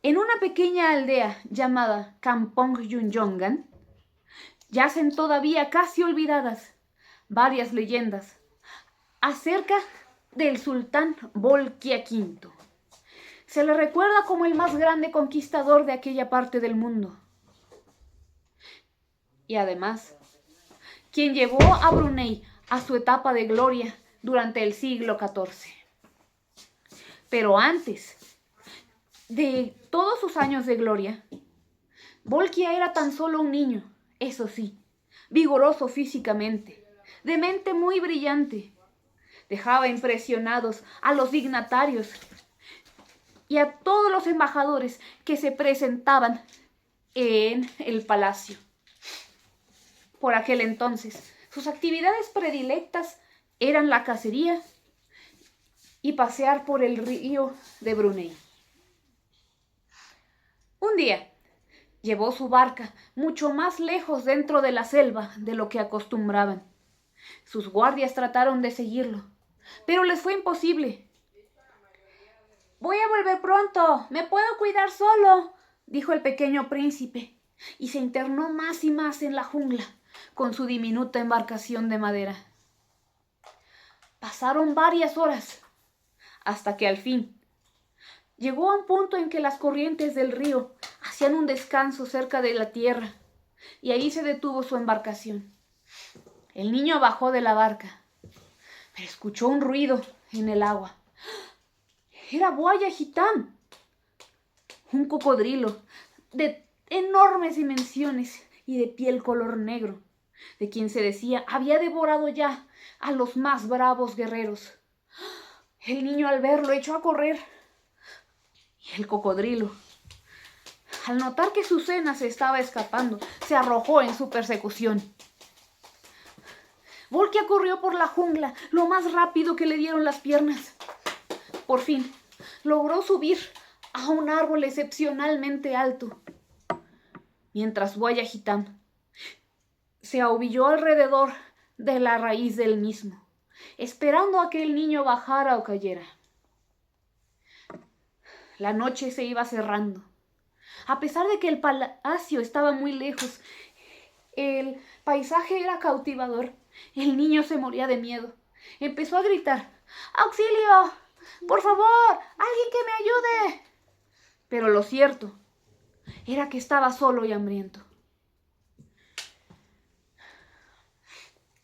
En una pequeña aldea llamada Kampong Yunjongan yacen todavía casi olvidadas varias leyendas acerca del sultán Bolkiah V. Se le recuerda como el más grande conquistador de aquella parte del mundo. Y además, quien llevó a Brunei a su etapa de gloria durante el siglo XIV. Pero antes de todos sus años de gloria, Bolkiah era tan solo un niño, eso sí, vigoroso físicamente, de mente muy brillante. Dejaba impresionados a los dignatarios y a todos los embajadores que se presentaban en el palacio. Por aquel entonces, sus actividades predilectas eran la cacería y pasear por el río de Brunei. Un día, llevó su barca mucho más lejos dentro de la selva de lo que acostumbraban. Sus guardias trataron de seguirlo, pero les fue imposible. «Voy a volver pronto, me puedo cuidar solo», dijo el pequeño príncipe, y se internó más y más en la jungla con su diminuta embarcación de madera. Pasaron varias horas, hasta que al fin llegó a un punto en que las corrientes del río hacían un descanso cerca de la tierra, y ahí se detuvo su embarcación. El niño bajó de la barca, pero escuchó un ruido en el agua. Era Buaya Gitán, un cocodrilo de enormes dimensiones y de piel color negro, de quien se decía había devorado ya a los más bravos guerreros. El niño al verlo echó a correr, y el cocodrilo, al notar que su cena se estaba escapando, se arrojó en su persecución. Bolkiah corrió por la jungla lo más rápido que le dieron las piernas. Por fin, logró subir a un árbol excepcionalmente alto, mientras Buaya Gitán se ahuyó alrededor de la raíz del mismo, esperando a que el niño bajara o cayera. La noche se iba cerrando. A pesar de que el palacio estaba muy lejos, el paisaje era cautivador. El niño se moría de miedo. Empezó a gritar: «¡Auxilio! ¡Por favor! ¡Alguien que me ayude!». Pero lo cierto era que estaba solo y hambriento.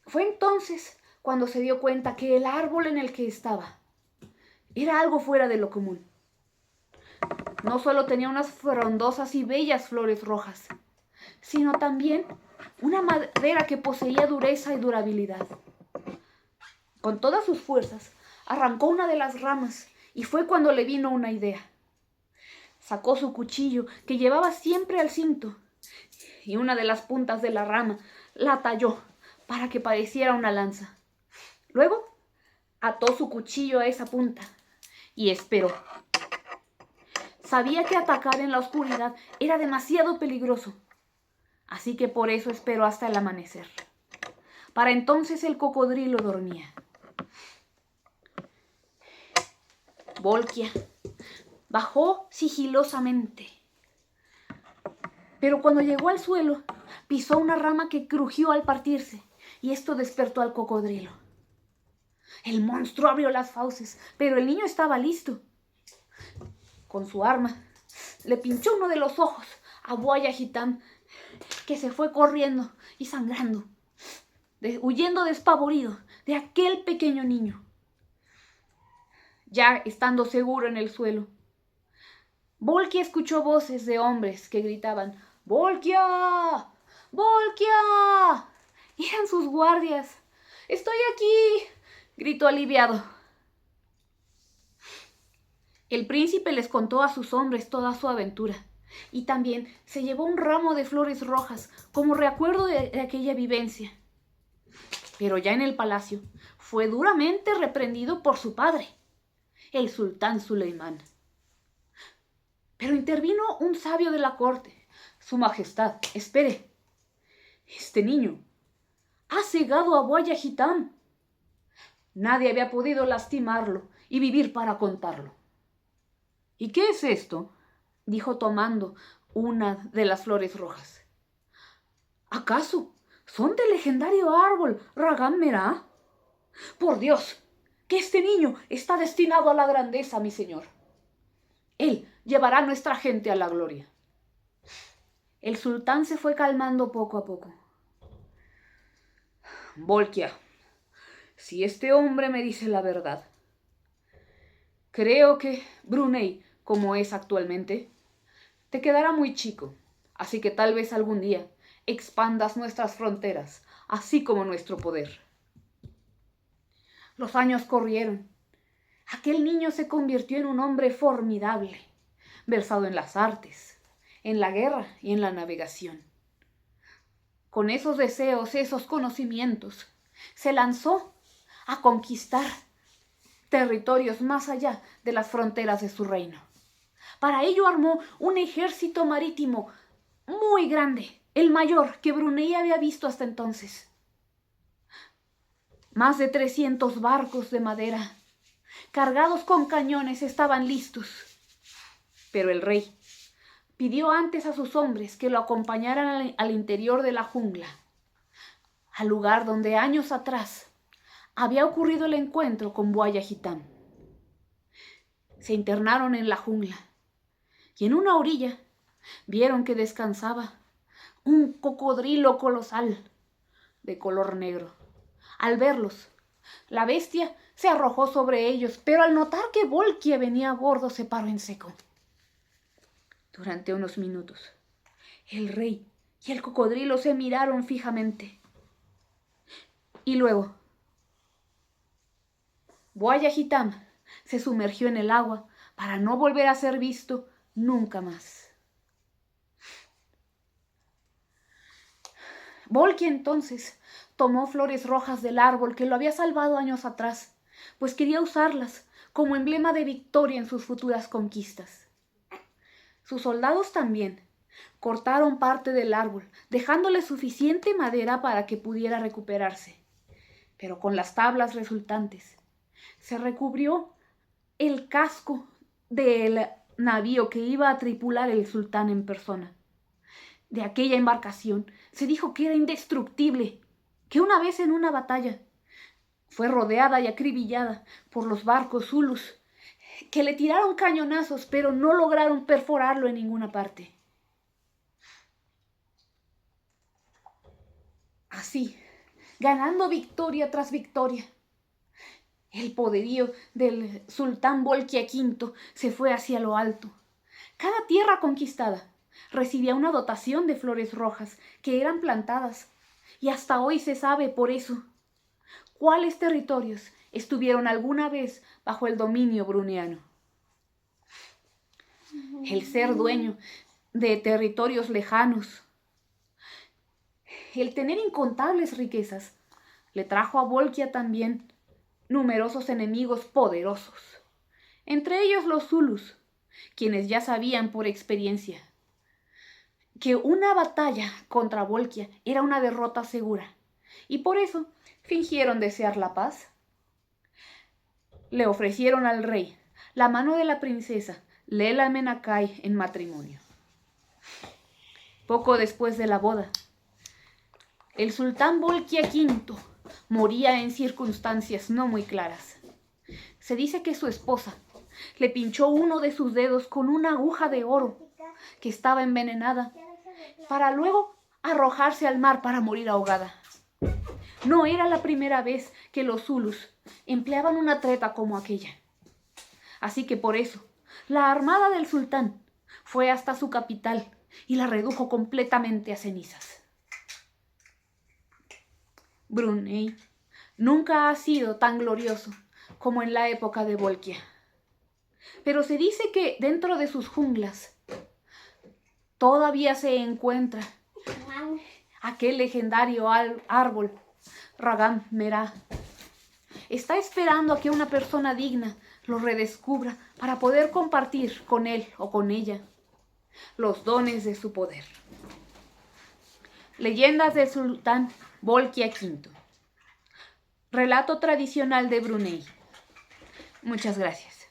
Fue entonces cuando se dio cuenta que el árbol en el que estaba era algo fuera de lo común. No solo tenía unas frondosas y bellas flores rojas, sino también una madera que poseía dureza y durabilidad. Con todas sus fuerzas, arrancó una de las ramas y fue cuando le vino una idea. Sacó su cuchillo que llevaba siempre al cinto y una de las puntas de la rama la talló para que pareciera una lanza. Luego ató su cuchillo a esa punta y esperó. Sabía que atacar en la oscuridad era demasiado peligroso, así que por eso esperó hasta el amanecer. Para entonces el cocodrilo dormía. Bolkiah bajó sigilosamente, pero cuando llegó al suelo, pisó una rama que crujió al partirse, y esto despertó al cocodrilo. El monstruo abrió las fauces, pero el niño estaba listo. Con su arma, le pinchó uno de los ojos a Buaya Gitán, que se fue corriendo y sangrando, huyendo despavorido de aquel pequeño niño. Ya estando seguro en el suelo, Bolkiah escuchó voces de hombres que gritaban: «¡Bolkiah! ¡Bolkiah!». Eran sus guardias. «¡Estoy aquí!», gritó aliviado. El príncipe les contó a sus hombres toda su aventura, y también se llevó un ramo de flores rojas como recuerdo de aquella vivencia. Pero ya en el palacio fue duramente reprendido por su padre, el sultán Suleimán. Pero intervino un sabio de la corte. «Su Majestad, espere. Este niño ha cegado a Buaya Gitán. Nadie había podido lastimarlo y vivir para contarlo». «¿Y qué es esto?», dijo tomando una de las flores rojas. ¿Acaso son del legendario árbol Ragam Merá? Por Dios, que este niño está destinado a la grandeza, mi señor. Él llevará a nuestra gente a la gloria. El sultán se fue calmando poco a poco. Volkia, si este hombre me dice la verdad, creo que Brunei, como es actualmente, te quedará muy chico, así que tal vez algún día expandas nuestras fronteras, así como nuestro poder. Los años corrieron. Aquel niño se convirtió en un hombre formidable, versado en las artes, en la guerra y en la navegación. Con esos deseos, esos conocimientos, se lanzó a conquistar territorios más allá de las fronteras de su reino. Para ello armó un ejército marítimo muy grande, el mayor que Brunei había visto hasta entonces. Más de 300 barcos de madera, cargados con cañones, estaban listos. Pero el rey pidió antes a sus hombres que lo acompañaran al interior de la jungla, al lugar donde años atrás había ocurrido el encuentro con Buaya Hitam. Se internaron en la jungla y en una orilla vieron que descansaba un cocodrilo colosal de color negro. Al verlos, la bestia se arrojó sobre ellos, pero al notar que Volkia venía a bordo se paró en seco. Durante unos minutos, el rey y el cocodrilo se miraron fijamente. Y luego, Buaya Hitam se sumergió en el agua para no volver a ser visto nunca más. Volkia entonces tomó flores rojas del árbol que lo había salvado años atrás, pues quería usarlas como emblema de victoria en sus futuras conquistas. Sus soldados también cortaron parte del árbol, dejándole suficiente madera para que pudiera recuperarse. Pero con las tablas resultantes, se recubrió el casco del navío que iba a tripular el sultán en persona. De aquella embarcación se dijo que era indestructible, que una vez en una batalla fue rodeada y acribillada por los barcos zulus, que le tiraron cañonazos, pero no lograron perforarlo en ninguna parte. Así, ganando victoria tras victoria, el poderío del sultán Volkia V se fue hacia lo alto. Cada tierra conquistada recibía una dotación de flores rojas que eran plantadas, y hasta hoy se sabe por eso cuáles territorios estuvieron alguna vez bajo el dominio bruneiano. El ser dueño de territorios lejanos, el tener incontables riquezas, le trajo a Volkia también numerosos enemigos poderosos, entre ellos los zulus, quienes ya sabían por experiencia que una batalla contra Volkia era una derrota segura, y por eso fingieron desear la paz. Le ofrecieron al rey la mano de la princesa Lela Menacay en matrimonio. Poco después de la boda, el sultán Volkia V moría en circunstancias no muy claras. Se dice que su esposa le pinchó uno de sus dedos con una aguja de oro que estaba envenenada, para luego arrojarse al mar para morir ahogada. No era la primera vez que los zulus empleaban una treta como aquella. Así que por eso, la armada del sultán fue hasta su capital y la redujo completamente a cenizas. Brunei nunca ha sido tan glorioso como en la época de Volkia. Pero se dice que dentro de sus junglas todavía se encuentra aquel legendario árbol, Ragam Merá. Está esperando a que una persona digna lo redescubra para poder compartir con él o con ella los dones de su poder. Leyendas del sultán Volkia V. Relato tradicional de Brunei. Muchas gracias.